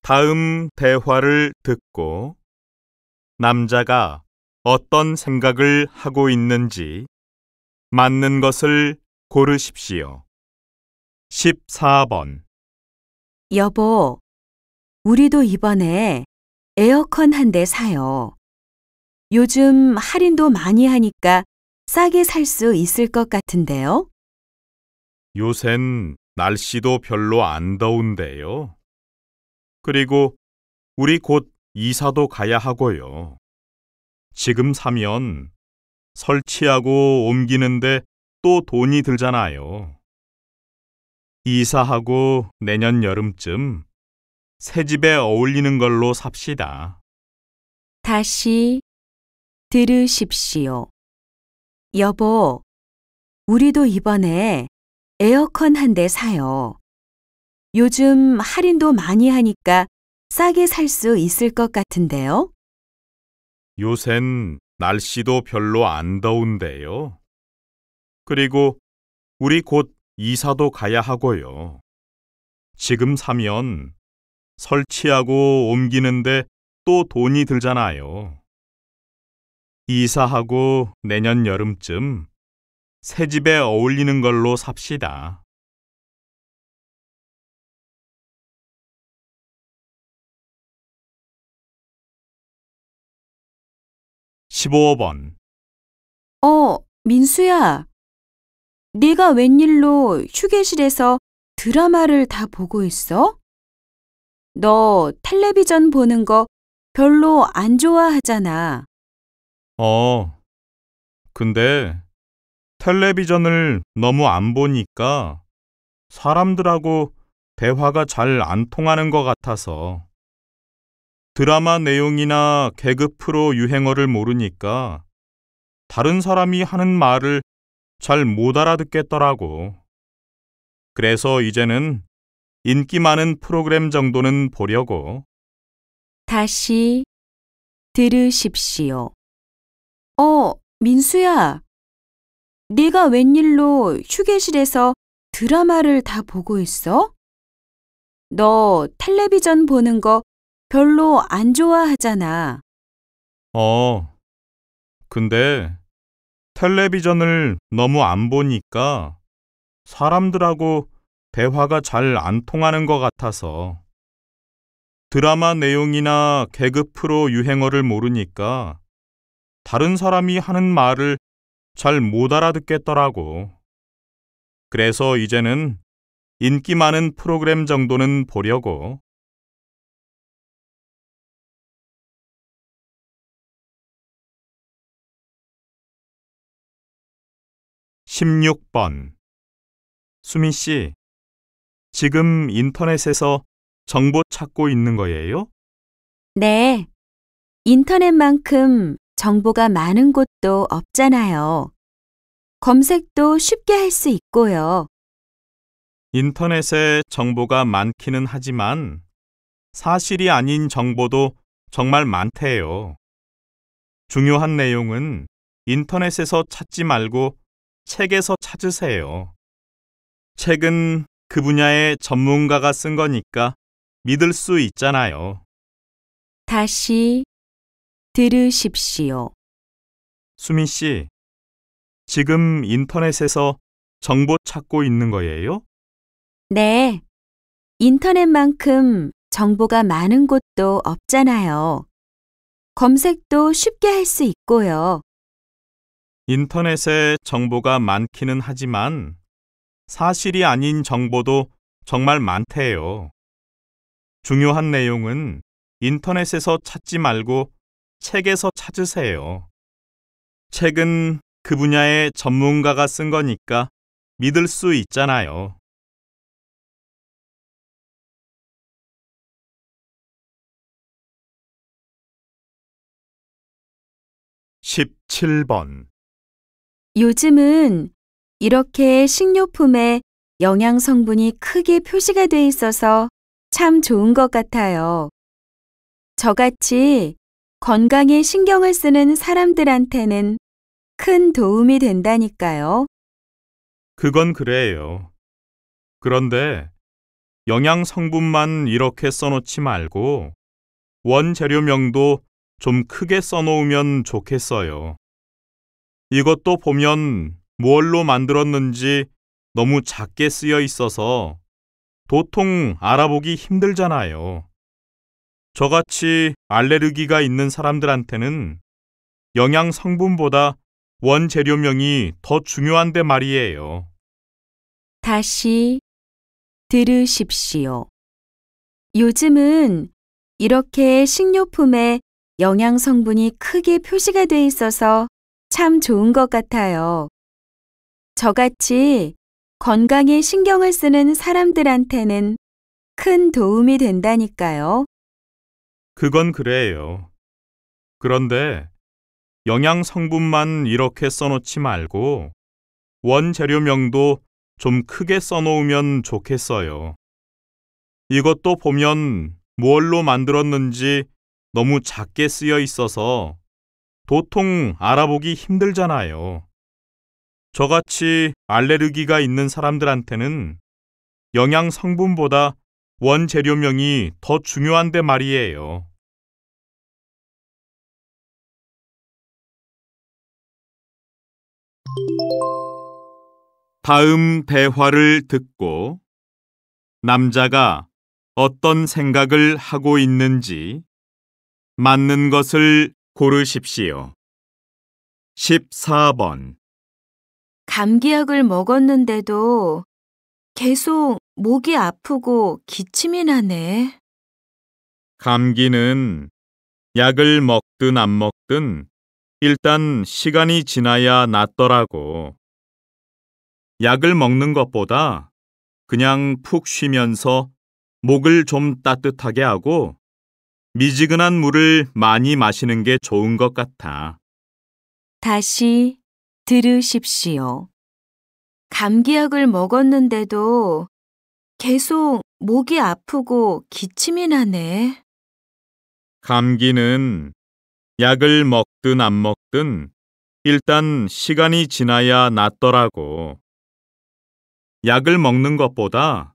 다음 대화를 듣고 남자가 어떤 생각을 하고 있는지 맞는 것을 고르십시오. 14번. 여보, 우리도 이번에 에어컨 한 대 사요. 요즘 할인도 많이 하니까 싸게 살 수 있을 것 같은데요? 요샌 날씨도 별로 안 더운데요. 그리고 우리 곧 이사도 가야 하고요. 지금 사면 설치하고 옮기는데 또 돈이 들잖아요. 이사하고 내년 여름쯤 새 집에 어울리는 걸로 삽시다. 다시 들으십시오. 여보, 우리도 이번에 에어컨 한 대 사요. 요즘 할인도 많이 하니까 싸게 살 수 있을 것 같은데요? 요샌 날씨도 별로 안 더운데요. 그리고 우리 곧 이사도 가야 하고요. 지금 사면 설치하고 옮기는데 또 돈이 들잖아요. 이사하고 내년 여름쯤 새 집에 어울리는 걸로 삽시다. 15번. 민수야, 네가 웬일로 휴게실에서 드라마를 다 보고 있어? 너 텔레비전 보는 거 별로 안 좋아하잖아. 근데 텔레비전을 너무 안 보니까 사람들하고 대화가 잘 안 통하는 것 같아서 드라마 내용이나 개그 프로 유행어를 모르니까 다른 사람이 하는 말을 잘 못 알아듣겠더라고. 그래서 이제는 인기 많은 프로그램 정도는 보려고. 다시 들으십시오. 민수야, 네가 웬일로 휴게실에서 드라마를 다 보고 있어? 너 텔레비전 보는 거 별로 안 좋아하잖아. 근데 텔레비전을 너무 안 보니까 사람들하고 대화가 잘 안 통하는 것 같아서 드라마 내용이나 개그 프로 유행어를 모르니까 다른 사람이 하는 말을 잘 못 알아듣겠더라고. 그래서 이제는 인기 많은 프로그램 정도는 보려고. 16번. 수민 씨, 지금 인터넷에서 정보 찾고 있는 거예요? 네, 인터넷만큼 정보가 많은 곳도 없잖아요. 검색도 쉽게 할 수 있고요. 인터넷에 정보가 많기는 하지만 사실이 아닌 정보도 정말 많대요. 중요한 내용은 인터넷에서 찾지 말고 책에서 찾으세요. 책은 그 분야의 전문가가 쓴 거니까 믿을 수 있잖아요. 다시 들으십시오. 수민 씨, 지금 인터넷에서 정보 찾고 있는 거예요? 네, 인터넷만큼 정보가 많은 곳도 없잖아요. 검색도 쉽게 할 수 있고요. 인터넷에 정보가 많기는 하지만 사실이 아닌 정보도 정말 많대요. 중요한 내용은 인터넷에서 찾지 말고 책에서 찾으세요. 책은 그 분야의 전문가가 쓴 거니까 믿을 수 있잖아요. 17번. 요즘은 이렇게 식료품에 영양 성분이 크게 표시가 돼 있어서 참 좋은 것 같아요. 저같이 건강에 신경을 쓰는 사람들한테는 큰 도움이 된다니까요. 그건 그래요. 그런데 영양 성분만 이렇게 써놓지 말고 원재료명도 좀 크게 써놓으면 좋겠어요. 이것도 보면 뭘로 만들었는지 너무 작게 쓰여 있어서 도통 알아보기 힘들잖아요. 저같이 알레르기가 있는 사람들한테는 영양 성분보다 원재료명이 더 중요한데 말이에요. 다시 들으십시오. 요즘은 이렇게 식료품에 영양 성분이 크게 표시가 돼 있어서 참 좋은 것 같아요. 저같이 건강에 신경을 쓰는 사람들한테는 큰 도움이 된다니까요. 그건 그래요. 그런데 영양 성분만 이렇게 써놓지 말고 원재료명도 좀 크게 써놓으면 좋겠어요. 이것도 보면 뭘로 만들었는지 너무 작게 쓰여 있어서 도통 알아보기 힘들잖아요. 저같이 알레르기가 있는 사람들한테는 영양 성분보다 원재료명이 더 중요한데 말이에요. 다음 대화를 듣고 남자가 어떤 생각을 하고 있는지 맞는 것을 고르십시오. 14번. 감기약을 먹었는데도 계속 목이 아프고 기침이 나네. 감기는 약을 먹든 안 먹든 일단 시간이 지나야 낫더라고. 약을 먹는 것보다 그냥 푹 쉬면서 목을 좀 따뜻하게 하고 미지근한 물을 많이 마시는 게 좋은 것 같아. 다시 들으십시오. 감기약을 먹었는데도 계속 목이 아프고 기침이 나네. 감기는 약을 먹든 안 먹든 일단 시간이 지나야 낫더라고. 약을 먹는 것보다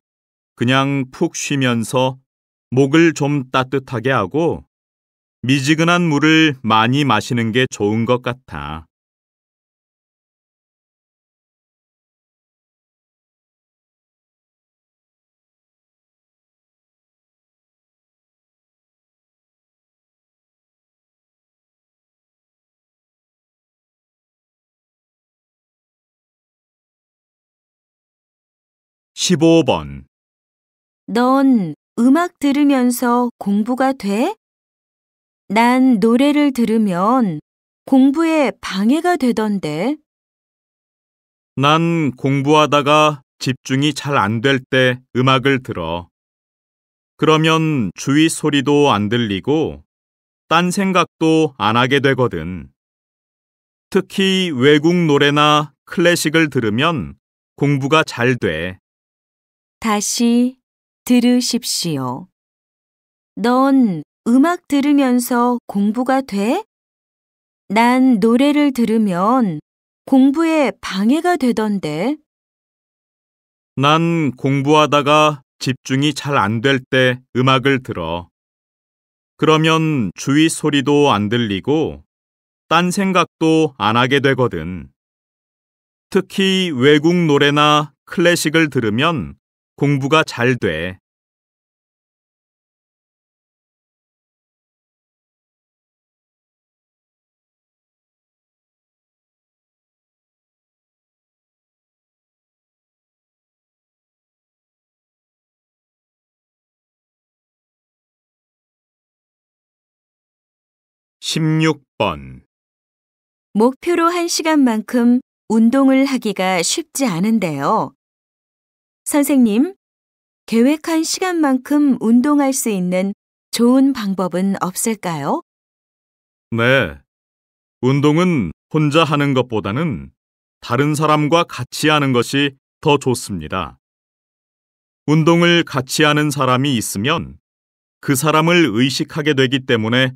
그냥 푹 쉬면서 목을 좀 따뜻하게 하고 미지근한 물을 많이 마시는 게 좋은 것 같아. (15번) 넌 음악 들으면서 공부가 돼? 난 노래를 들으면 공부에 방해가 되던데. 난 공부하다가 집중이 잘 안 될 때 음악을 들어. 그러면 주위 소리도 안 들리고 딴 생각도 안 하게 되거든. 특히 외국 노래나 클래식을 들으면 공부가 잘 돼. 다시 들으십시오. 넌 음악 들으면서 공부가 돼? 난 노래를 들으면 공부에 방해가 되던데. 난 공부하다가 집중이 잘 안 될 때 음악을 들어. 그러면 주위 소리도 안 들리고 딴 생각도 안 하게 되거든. 특히 외국 노래나 클래식을 들으면 공부가 잘 돼. (16번) 목표로 한 시간만큼 운동을 하기가 쉽지 않은데요. 선생님, 계획한 시간만큼 운동할 수 있는 좋은 방법은 없을까요? 네. 운동은 혼자 하는 것보다는 다른 사람과 같이 하는 것이 더 좋습니다. 운동을 같이 하는 사람이 있으면 그 사람을 의식하게 되기 때문에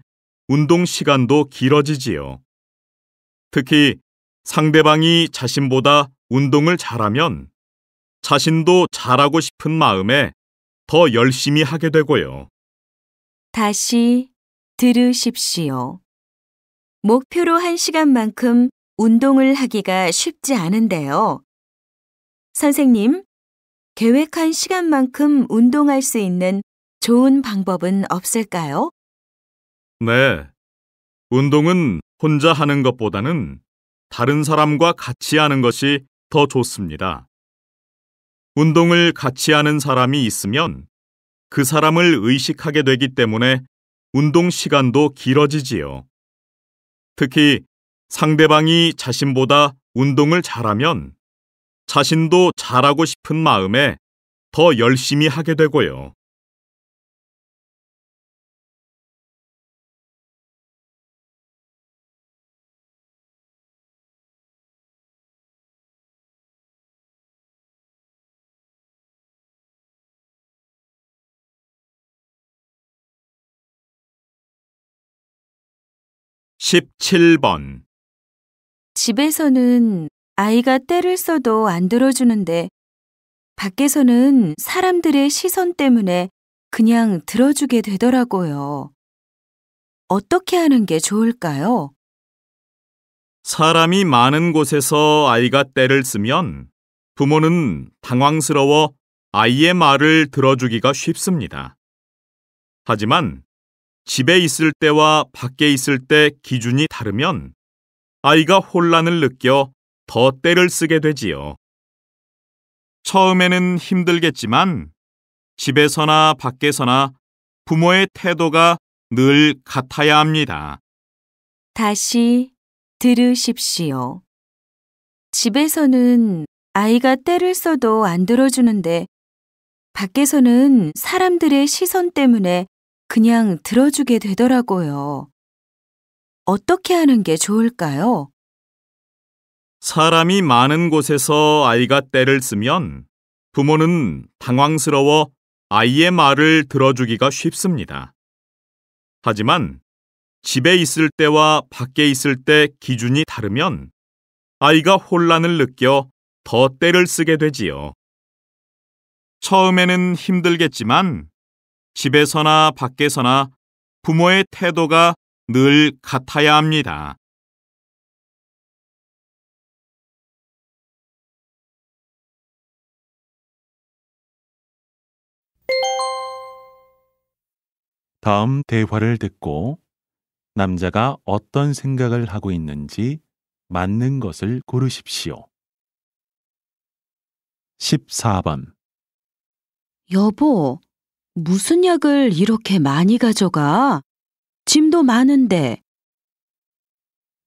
운동 시간도 길어지지요. 특히 상대방이 자신보다 운동을 잘하면 자신도 잘하고 싶은 마음에 더 열심히 하게 되고요. 다시 들으십시오. 목표로 한 시간만큼 운동을 하기가 쉽지 않은데요. 선생님, 계획한 시간만큼 운동할 수 있는 좋은 방법은 없을까요? 네. 운동은 혼자 하는 것보다는 다른 사람과 같이 하는 것이 더 좋습니다. 운동을 같이 하는 사람이 있으면 그 사람을 의식하게 되기 때문에 운동 시간도 길어지지요. 특히 상대방이 자신보다 운동을 잘하면 자신도 잘하고 싶은 마음에 더 열심히 하게 되고요. (17번) 집에서는 아이가 때를 써도 안 들어주는데 밖에서는 사람들의 시선 때문에 그냥 들어주게 되더라고요. 어떻게 하는 게 좋을까요? 사람이 많은 곳에서 아이가 떼를 쓰면 부모는 당황스러워 아이의 말을 들어주기가 쉽습니다. 하지만 집에 있을 때와 밖에 있을 때 기준이 다르면 아이가 혼란을 느껴 더 떼를 쓰게 되지요. 처음에는 힘들겠지만 집에서나 밖에서나 부모의 태도가 늘 같아야 합니다. 다시 들으십시오. 집에서는 아이가 때를 써도 안 들어주는데 밖에서는 사람들의 시선 때문에 그냥 들어주게 되더라고요. 어떻게 하는 게 좋을까요? 사람이 많은 곳에서 아이가 떼를 쓰면 부모는 당황스러워 아이의 말을 들어주기가 쉽습니다. 하지만 집에 있을 때와 밖에 있을 때 기준이 다르면 아이가 혼란을 느껴 더 떼를 쓰게 되지요. 처음에는 힘들겠지만 집에서나 밖에서나 부모의 태도가 늘 같아야 합니다. 다음 대화를 듣고 남자가 어떤 생각을 하고 있는지 맞는 것을 고르십시오. 14번. 여보, 무슨 약을 이렇게 많이 가져가? 짐도 많은데.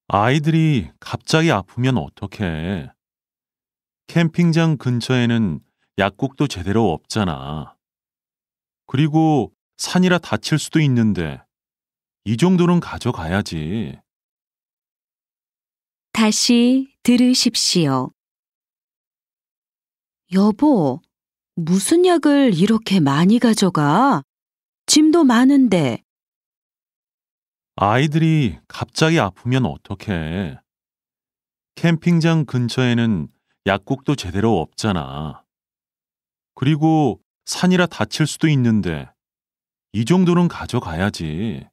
아이들이 갑자기 아프면 어떡해? 캠핑장 근처에는 약국도 제대로 없잖아. 그리고 산이라 다칠 수도 있는데 이 정도는 가져가야지. 다시 들으십시오. 여보, 무슨 약을 이렇게 많이 가져가? 짐도 많은데. 아이들이 갑자기 아프면 어떡해? 캠핑장 근처에는 약국도 제대로 없잖아. 그리고 산이라 다칠 수도 있는데 이 정도는 가져가야지.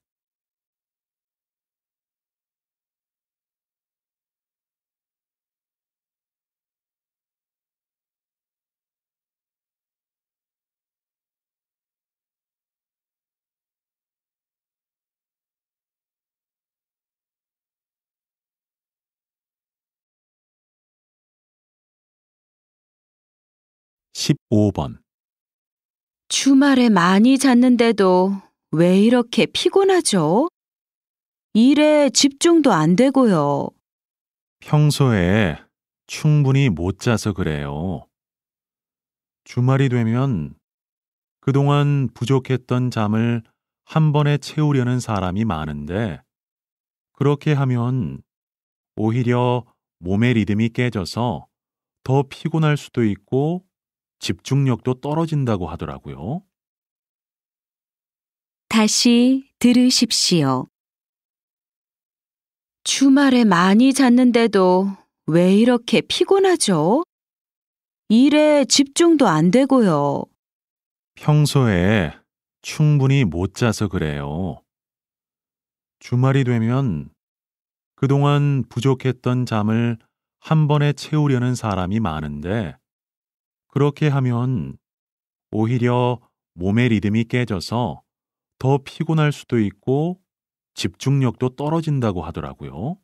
15번. 주말에 많이 잤는데도 왜 이렇게 피곤하죠? 일에 집중도 안 되고요. 평소에 충분히 못 자서 그래요. 주말이 되면 그동안 부족했던 잠을 한 번에 채우려는 사람이 많은데 그렇게 하면 오히려 몸의 리듬이 깨져서 더 피곤할 수도 있고 집중력도 떨어진다고 하더라고요. 다시 들으십시오. 주말에 많이 잤는데도 왜 이렇게 피곤하죠? 일에 집중도 안 되고요. 평소에 충분히 못 자서 그래요. 주말이 되면 그동안 부족했던 잠을 한 번에 채우려는 사람이 많은데, 그렇게 하면 오히려 몸의 리듬이 깨져서 더 피곤할 수도 있고 집중력도 떨어진다고 하더라고요.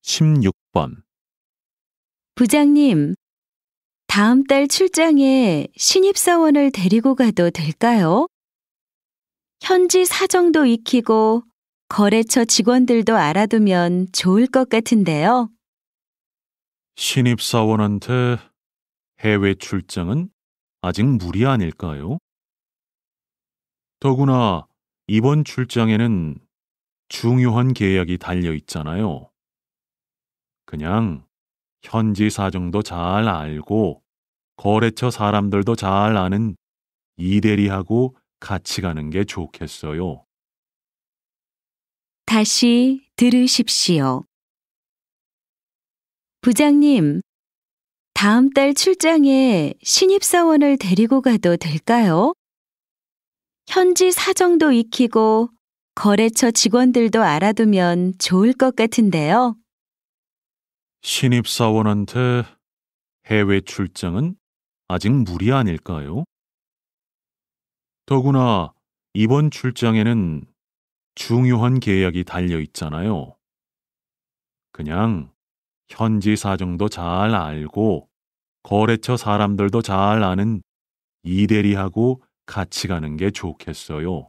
(16번) 부장님, 다음 달 출장에 신입사원을 데리고 가도 될까요? 현지 사정도 익히고 거래처 직원들도 알아두면 좋을 것 같은데요. 신입사원한테 해외 출장은 아직 무리 아닐까요? 더구나 이번 출장에는 중요한 계약이 달려 있잖아요. 그냥 현지 사정도 잘 알고 거래처 사람들도 잘 아는 이대리하고 같이 가는 게 좋겠어요. 다시 들으십시오. 부장님, 다음 달 출장에 신입사원을 데리고 가도 될까요? 현지 사정도 익히고 거래처 직원들도 알아두면 좋을 것 같은데요. 신입사원한테 해외 출장은 아직 무리 아닐까요? 더구나 이번 출장에는 중요한 계약이 달려 있잖아요. 그냥 현지 사정도 잘 알고 거래처 사람들도 잘 아는 이대리하고 같이 가는 게 좋겠어요.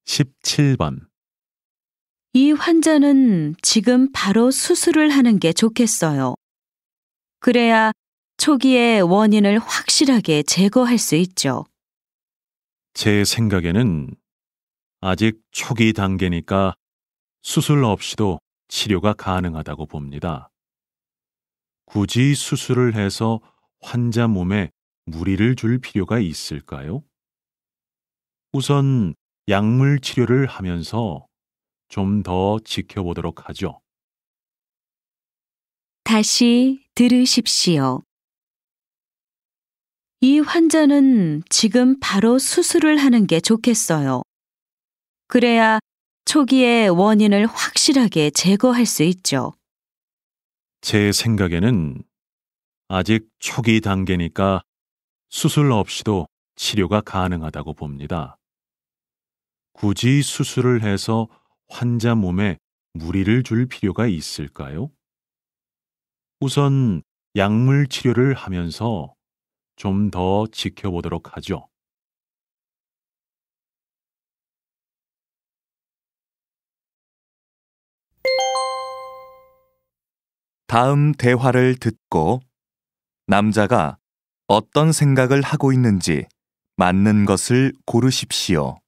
(17번) 이 환자는 지금 바로 수술을 하는 게 좋겠어요. 그래야 초기에 원인을 확실하게 제거할 수 있죠. 제 생각에는 아직 초기 단계니까 수술 없이도 치료가 가능하다고 봅니다. 굳이 수술을 해서 환자 몸에 무리를 줄 필요가 있을까요? 우선 약물 치료를 하면서 좀 더 지켜보도록 하죠. 다시 들으십시오. 이 환자는 지금 바로 수술을 하는 게 좋겠어요. 그래야 초기에 원인을 확실하게 제거할 수 있죠. 제 생각에는 아직 초기 단계니까 수술 없이도 치료가 가능하다고 봅니다. 굳이 수술을 해서 환자 몸에 무리를 줄 필요가 있을까요? 우선 약물 치료를 하면서 좀 더 지켜보도록 하죠. 다음 대화를 듣고 남자가 어떤 생각을 하고 있는지 맞는 것을 고르십시오.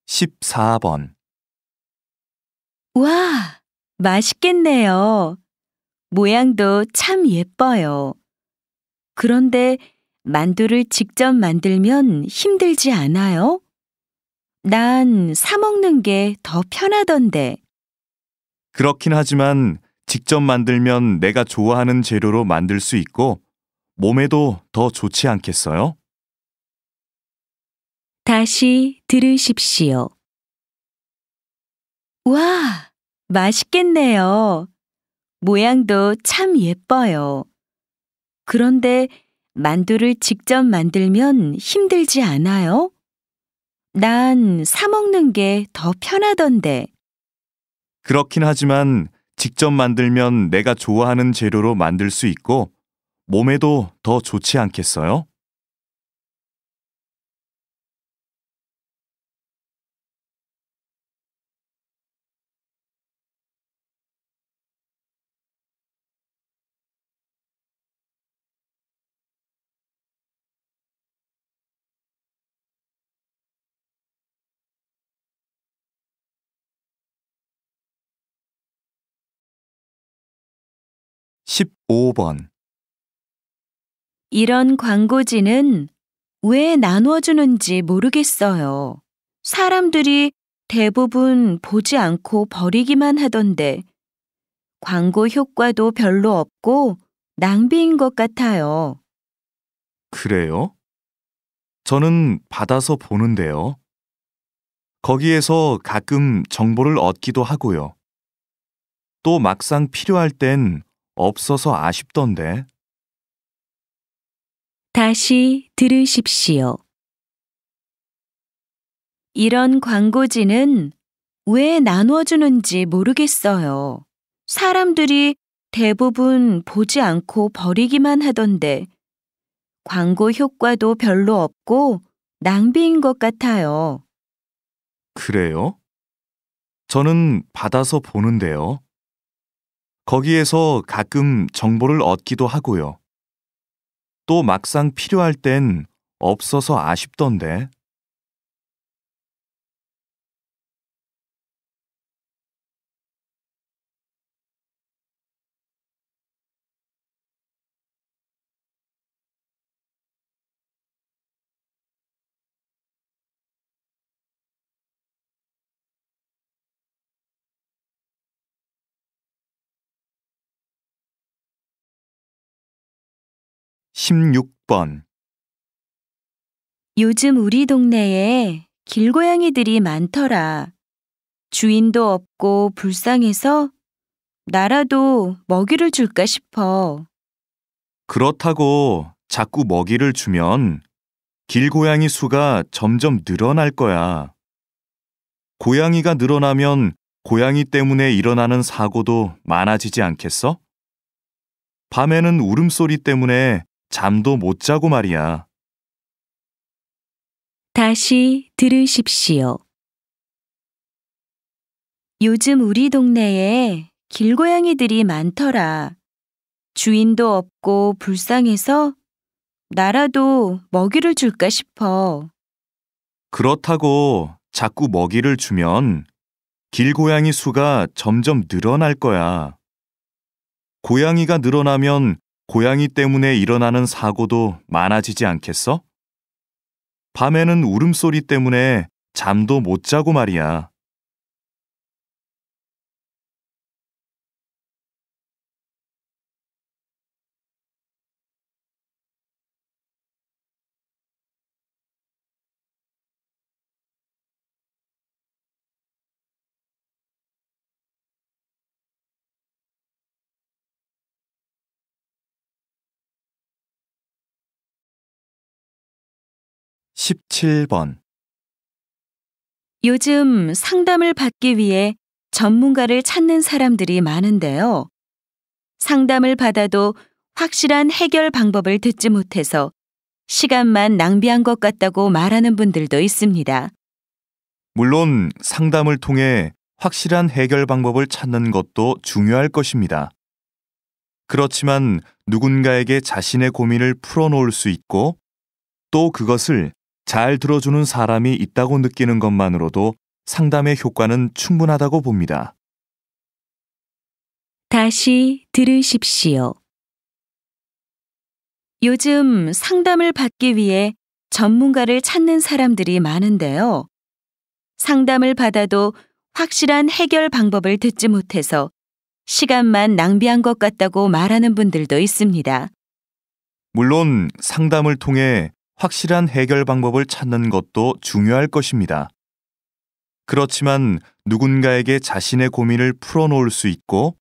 14번. 와, 맛있겠네요. 모양도 참 예뻐요. 그런데 만두를 직접 만들면 힘들지 않아요? 난 사 먹는 게 더 편하던데. 그렇긴 하지만 직접 만들면 내가 좋아하는 재료로 만들 수 있고 몸에도 더 좋지 않겠어요? 다시 들으십시오. 와, 맛있겠네요. 모양도 참 예뻐요. 그런데 만두를 직접 만들면 힘들지 않아요? 난 사 먹는 게 더 편하던데. 그렇긴 하지만 직접 만들면 내가 좋아하는 재료로 만들 수 있고 몸에도 더 좋지 않겠어요? 15번. 이런 광고지는 왜 나눠주는지 모르겠어요. 사람들이 대부분 보지 않고 버리기만 하던데 광고 효과도 별로 없고 낭비인 것 같아요. 그래요? 저는 받아서 보는데요. 거기에서 가끔 정보를 얻기도 하고요. 또 막상 필요할 땐 없어서 아쉽던데. 다시 들으십시오. 이런 광고지는 왜 나눠주는지 모르겠어요. 사람들이 대부분 보지 않고 버리기만 하던데 광고 효과도 별로 없고 낭비인 것 같아요. 그래요? 저는 받아서 보는데요. 거기에서 가끔 정보를 얻기도 하고요. 또 막상 필요할 땐 없어서 아쉽던데. (16번) 요즘 우리 동네에 길고양이들이 많더라. 주인도 없고 불쌍해서 나라도 먹이를 줄까 싶어. 그렇다고 자꾸 먹이를 주면 길고양이 수가 점점 늘어날 거야. 고양이가 늘어나면 고양이 때문에 일어나는 사고도 많아지지 않겠어? 밤에는 울음소리 때문에 잠도 못 자고 말이야. 다시 들으십시오. 요즘 우리 동네에 길고양이들이 많더라. 주인도 없고 불쌍해서 나라도 먹이를 줄까 싶어. 그렇다고 자꾸 먹이를 주면 길고양이 수가 점점 늘어날 거야. 고양이가 늘어나면 고양이 때문에 일어나는 사고도 많아지지 않겠어? 밤에는 울음소리 때문에 잠도 못 자고 말이야. (17번) 요즘 상담을 받기 위해 전문가를 찾는 사람들이 많은데요. 상담을 받아도 확실한 해결 방법을 듣지 못해서 시간만 낭비한 것 같다고 말하는 분들도 있습니다. 물론 상담을 통해 확실한 해결 방법을 찾는 것도 중요할 것입니다. 그렇지만 누군가에게 자신의 고민을 풀어놓을 수 있고 또 그것을 잘 들어주는 사람이 있다고 느끼는 것만으로도 상담의 효과는 충분하다고 봅니다. 다시 들으십시오. 요즘 상담을 받기 위해 전문가를 찾는 사람들이 많은데요. 상담을 받아도 확실한 해결 방법을 듣지 못해서 시간만 낭비한 것 같다고 말하는 분들도 있습니다. 물론 상담을 통해 확실한 해결 방법을 찾는 것도 중요할 것입니다. 그렇지만 누군가에게 자신의 고민을 풀어놓을 수 있고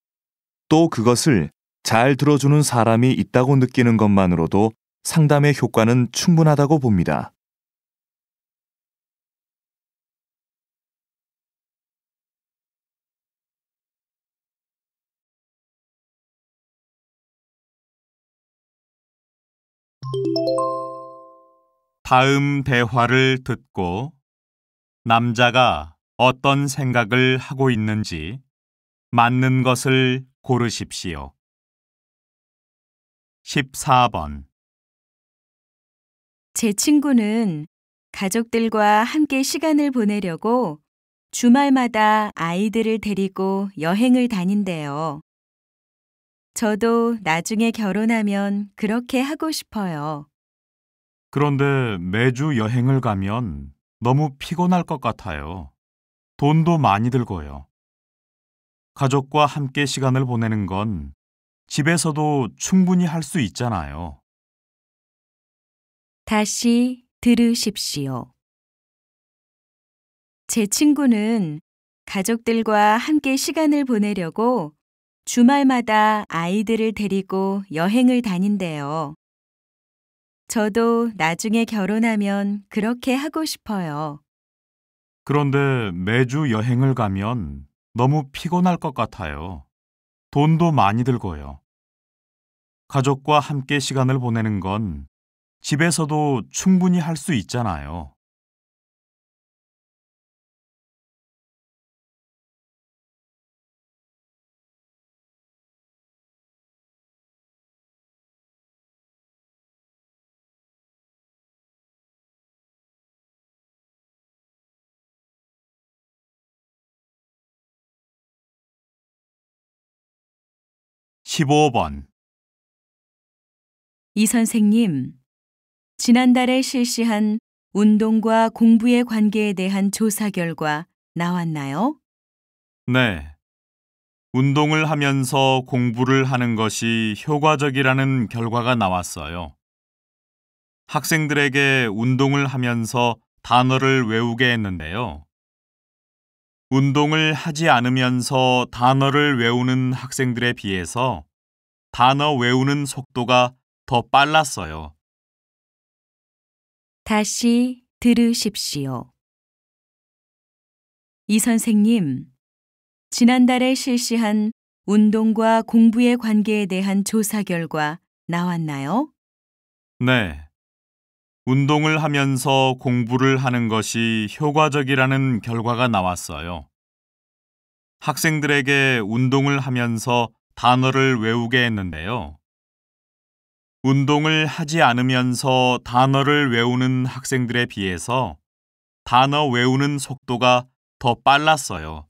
또 그것을 잘 들어주는 사람이 있다고 느끼는 것만으로도 상담의 효과는 충분하다고 봅니다. 다음 대화를 듣고 남자가 어떤 생각을 하고 있는지 맞는 것을 고르십시오. 14번. 제 친구는 가족들과 함께 시간을 보내려고 주말마다 아이들을 데리고 여행을 다닌대요. 저도 나중에 결혼하면 그렇게 하고 싶어요. 그런데 매주 여행을 가면 너무 피곤할 것 같아요. 돈도 많이 들고요. 가족과 함께 시간을 보내는 건 집에서도 충분히 할 수 있잖아요. 다시 들으십시오. 제 친구는 가족들과 함께 시간을 보내려고 주말마다 아이들을 데리고 여행을 다닌대요. 저도 나중에 결혼하면 그렇게 하고 싶어요. 그런데 매주 여행을 가면 너무 피곤할 것 같아요. 돈도 많이 들고요. 가족과 함께 시간을 보내는 건 집에서도 충분히 할 수 있잖아요. (15번) 이 선생님, 지난달에 실시한 운동과 공부의 관계에 대한 조사 결과 나왔나요? 네. 운동을 하면서 공부를 하는 것이 효과적이라는 결과가 나왔어요. 학생들에게 운동을 하면서 단어를 외우게 했는데요. 운동을 하지 않으면서 단어를 외우는 학생들에 비해서 단어 외우는 속도가 더 빨랐어요. 다시 들으십시오. 이 선생님, 지난달에 실시한 운동과 공부의 관계에 대한 조사 결과 나왔나요? 네. 운동을 하면서 공부를 하는 것이 효과적이라는 결과가 나왔어요. 학생들에게 운동을 하면서 단어를 외우게 했는데요. 운동을 하지 않으면서 단어를 외우는 학생들에 비해서 단어 외우는 속도가 더 빨랐어요.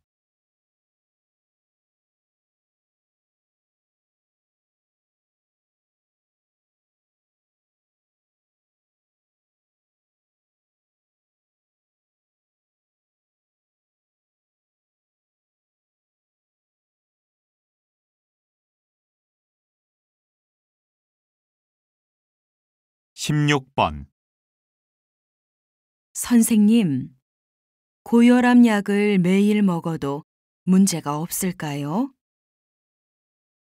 (16번) 선생님, 고혈압 약을 매일 먹어도 문제가 없을까요?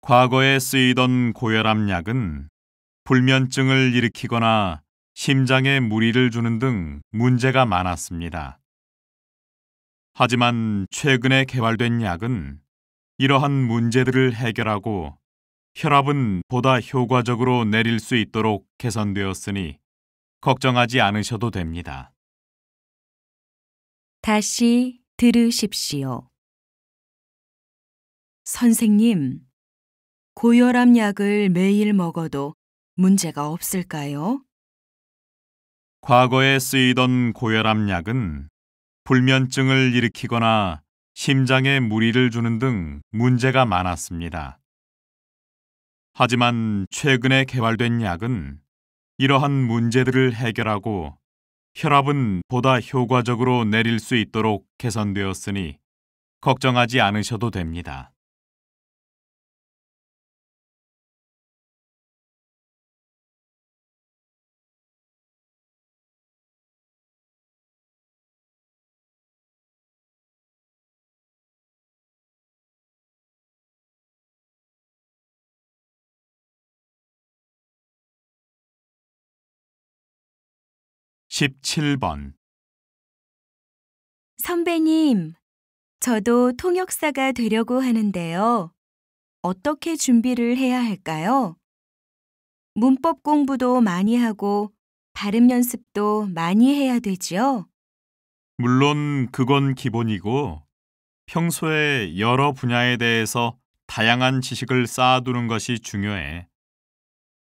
과거에 쓰이던 고혈압 약은 불면증을 일으키거나 심장에 무리를 주는 등 문제가 많았습니다. 하지만 최근에 개발된 약은 이러한 문제들을 해결하고 혈압은 보다 효과적으로 내릴 수 있도록 개선되었으니 걱정하지 않으셔도 됩니다. 다시 들으십시오. 선생님, 고혈압 약을 매일 먹어도 문제가 없을까요? 과거에 쓰이던 고혈압 약은 불면증을 일으키거나 심장에 무리를 주는 등 문제가 많았습니다. 하지만 최근에 개발된 약은 이러한 문제들을 해결하고 혈압은 보다 효과적으로 내릴 수 있도록 개선되었으니 걱정하지 않으셔도 됩니다. (17번) 선배님, 저도 통역사가 되려고 하는데요. 어떻게 준비를 해야 할까요? 문법 공부도 많이 하고 발음 연습도 많이 해야 되지요? 물론 그건 기본이고 평소에 여러 분야에 대해서 다양한 지식을 쌓아두는 것이 중요해.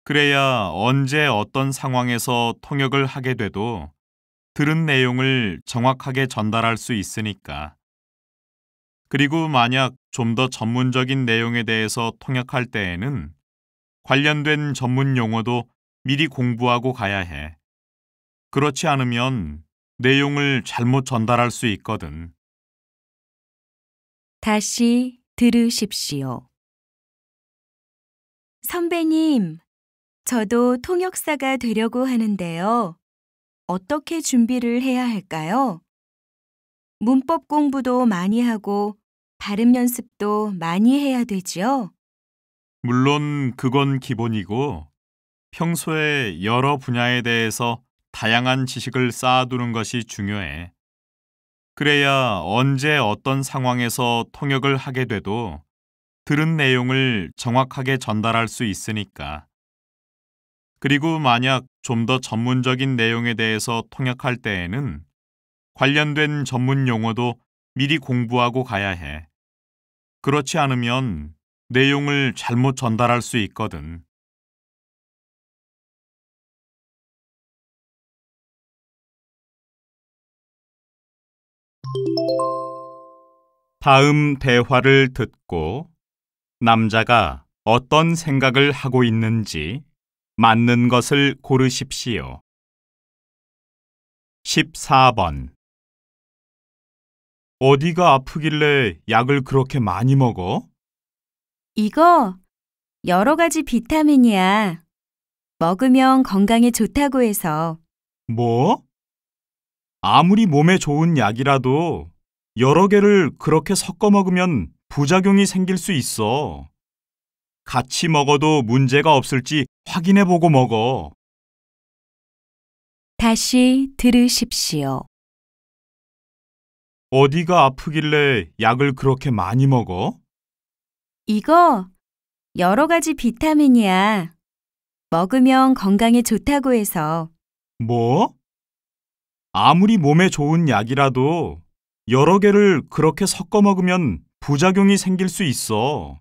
그래야 언제 어떤 상황에서 통역을 하게 돼도 들은 내용을 정확하게 전달할 수 있으니까. 그리고 만약 좀 더 전문적인 내용에 대해서 통역할 때에는 관련된 전문 용어도 미리 공부하고 가야 해. 그렇지 않으면 내용을 잘못 전달할 수 있거든. 다시 들으십시오. 선배님, 저도 통역사가 되려고 하는데요. 어떻게 준비를 해야 할까요? 문법 공부도 많이 하고 발음 연습도 많이 해야 되지요? 물론 그건 기본이고 평소에 여러 분야에 대해서 다양한 지식을 쌓아두는 것이 중요해. 그래야 언제 어떤 상황에서 통역을 하게 돼도 들은 내용을 정확하게 전달할 수 있으니까. 그리고 만약 좀 더 전문적인 내용에 대해서 통역할 때에는 관련된 전문 용어도 미리 공부하고 가야 해. 그렇지 않으면 내용을 잘못 전달할 수 있거든. 다음 대화를 듣고 남자가 어떤 생각을 하고 있는지 맞는 것을 고르십시오. 14번. 어디가 아프길래 약을 그렇게 많이 먹어? 이거 여러 가지 비타민이야. 먹으면 건강에 좋다고 해서. 뭐? 아무리 몸에 좋은 약이라도 여러 개를 그렇게 섞어 먹으면 부작용이 생길 수 있어. 같이 먹어도 문제가 없을지 확인해보고 먹어. 다시 들으십시오. 어디가 아프길래 약을 그렇게 많이 먹어? 이거 여러 가지 비타민이야. 먹으면 건강에 좋다고 해서. 뭐? 아무리 몸에 좋은 약이라도 여러 개를 그렇게 섞어 먹으면 부작용이 생길 수 있어.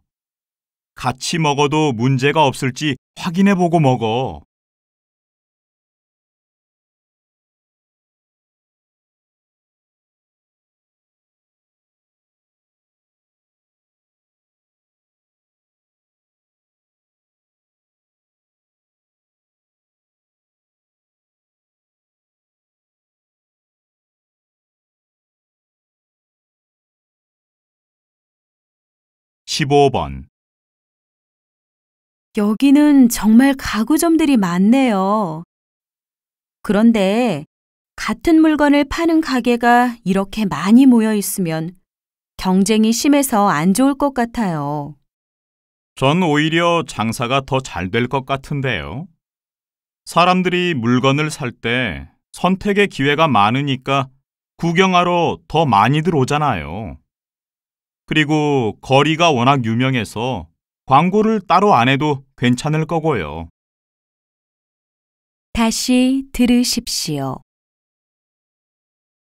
같이 먹어도 문제가 없을지 확인해보고 먹어. (15번) 여기는 정말 가구점들이 많네요. 그런데 같은 물건을 파는 가게가 이렇게 많이 모여 있으면 경쟁이 심해서 안 좋을 것 같아요. 전 오히려 장사가 더 잘 될 것 같은데요. 사람들이 물건을 살 때 선택의 기회가 많으니까 구경하러 더 많이들 오잖아요. 그리고 거리가 워낙 유명해서 광고를 따로 안 해도 괜찮을 거고요. 다시 들으십시오.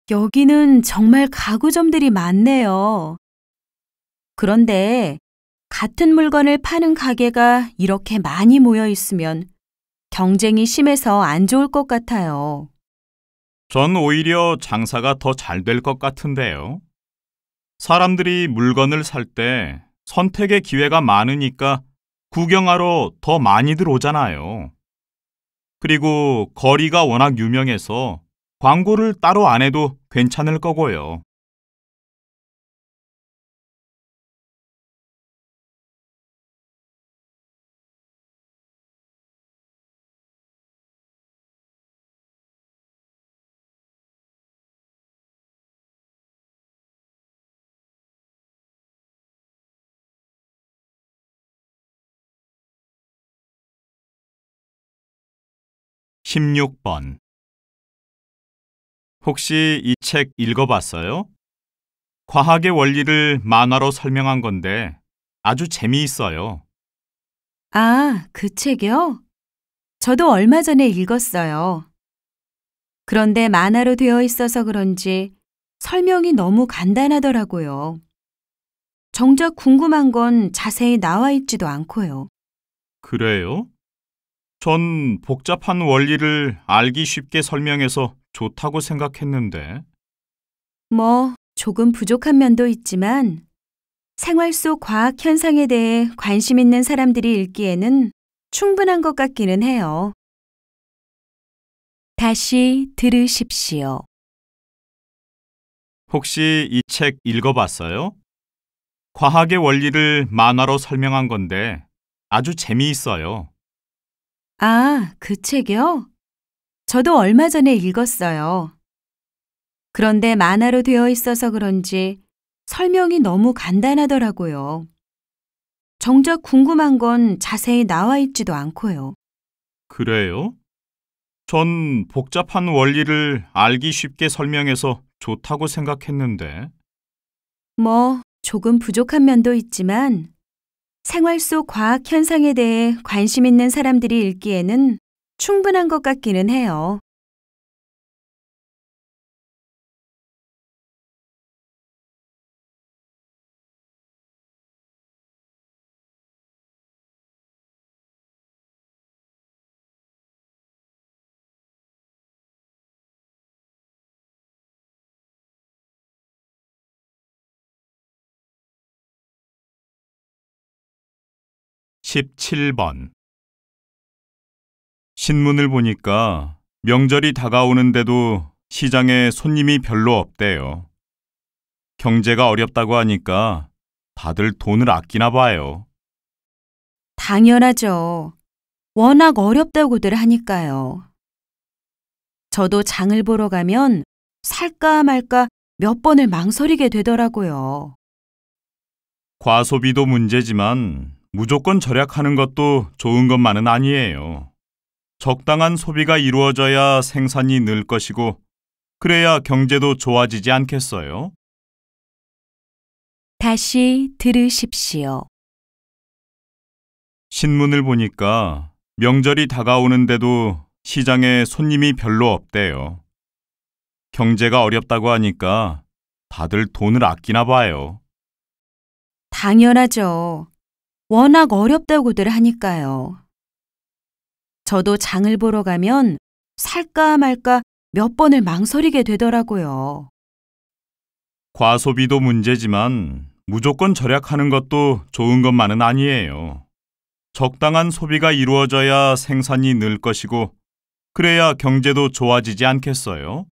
여기는 정말 가구점들이 많네요. 그런데 같은 물건을 파는 가게가 이렇게 많이 모여 있으면 경쟁이 심해서 안 좋을 것 같아요. 전 오히려 장사가 더 잘 될 것 같은데요. 사람들이 물건을 살 때 선택의 기회가 많으니까 구경하러 더 많이들 오잖아요. 그리고 거리가 워낙 유명해서 광고를 따로 안 해도 괜찮을 거고요. (16번) 혹시 이 책 읽어봤어요? 과학의 원리를 만화로 설명한 건데 아주 재미있어요. 아, 그 책이요? 저도 얼마 전에 읽었어요. 그런데 만화로 되어 있어서 그런지 설명이 너무 간단하더라고요. 정작 궁금한 건 자세히 나와 있지도 않고요. 그래요? 전 복잡한 원리를 알기 쉽게 설명해서 좋다고 생각했는데. 조금 부족한 면도 있지만 생활 속 과학 현상에 대해 관심 있는 사람들이 읽기에는 충분한 것 같기는 해요. 다시 들으십시오. 혹시 이 책 읽어봤어요? 과학의 원리를 만화로 설명한 건데 아주 재미있어요. 아, 그 책이요? 저도 얼마 전에 읽었어요. 그런데 만화로 되어 있어서 그런지 설명이 너무 간단하더라고요. 정작 궁금한 건 자세히 나와 있지도 않고요. 그래요? 전 복잡한 원리를 알기 쉽게 설명해서 좋다고 생각했는데. 조금 부족한 면도 있지만 생활 속 과학 현상에 대해 관심 있는 사람들이 읽기에는 충분한 것 같기는 해요. (17번) 신문을 보니까 명절이 다가오는데도 시장에 손님이 별로 없대요. 경제가 어렵다고 하니까 다들 돈을 아끼나 봐요. 당연하죠. 워낙 어렵다고들 하니까요. 저도 장을 보러 가면 살까 말까 몇 번을 망설이게 되더라고요. 과소비도 문제지만 무조건 절약하는 것도 좋은 것만은 아니에요. 적당한 소비가 이루어져야 생산이 늘 것이고 그래야 경제도 좋아지지 않겠어요? 다시 들으십시오. 신문을 보니까 명절이 다가오는데도 시장에 손님이 별로 없대요. 경제가 어렵다고 하니까 다들 돈을 아끼나 봐요. 당연하죠. 워낙 어렵다고들 하니까요. 저도 장을 보러 가면 살까 말까 몇 번을 망설이게 되더라고요. 과소비도 문제지만 무조건 절약하는 것도 좋은 것만은 아니에요. 적당한 소비가 이루어져야 생산이 늘 것이고 그래야 경제도 좋아지지 않겠어요?